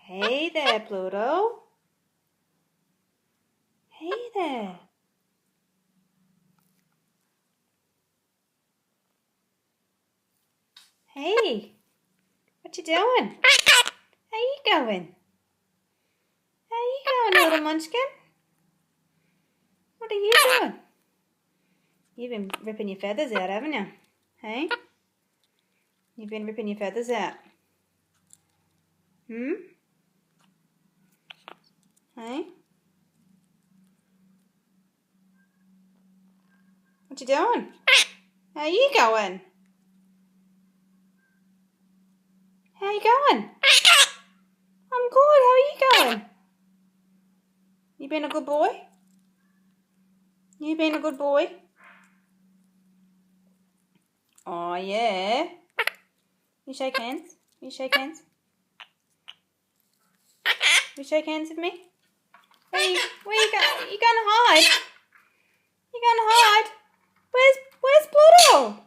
Hey there, Pluto. Hey there. Hey, what you doing? How you going? How you going, little munchkin? What are you doing? You've been ripping your feathers out, haven't you? Hey? You've been ripping your feathers out. Hmm? Hey? What you doing? How you going? How you going? I'm good. How are you going? You been a good boy? You been a good boy? Oh, yeah. You shake hands? You shake hands? You shake hands with me? Where you going? You going to hide? You going to hide? Where's Pluto?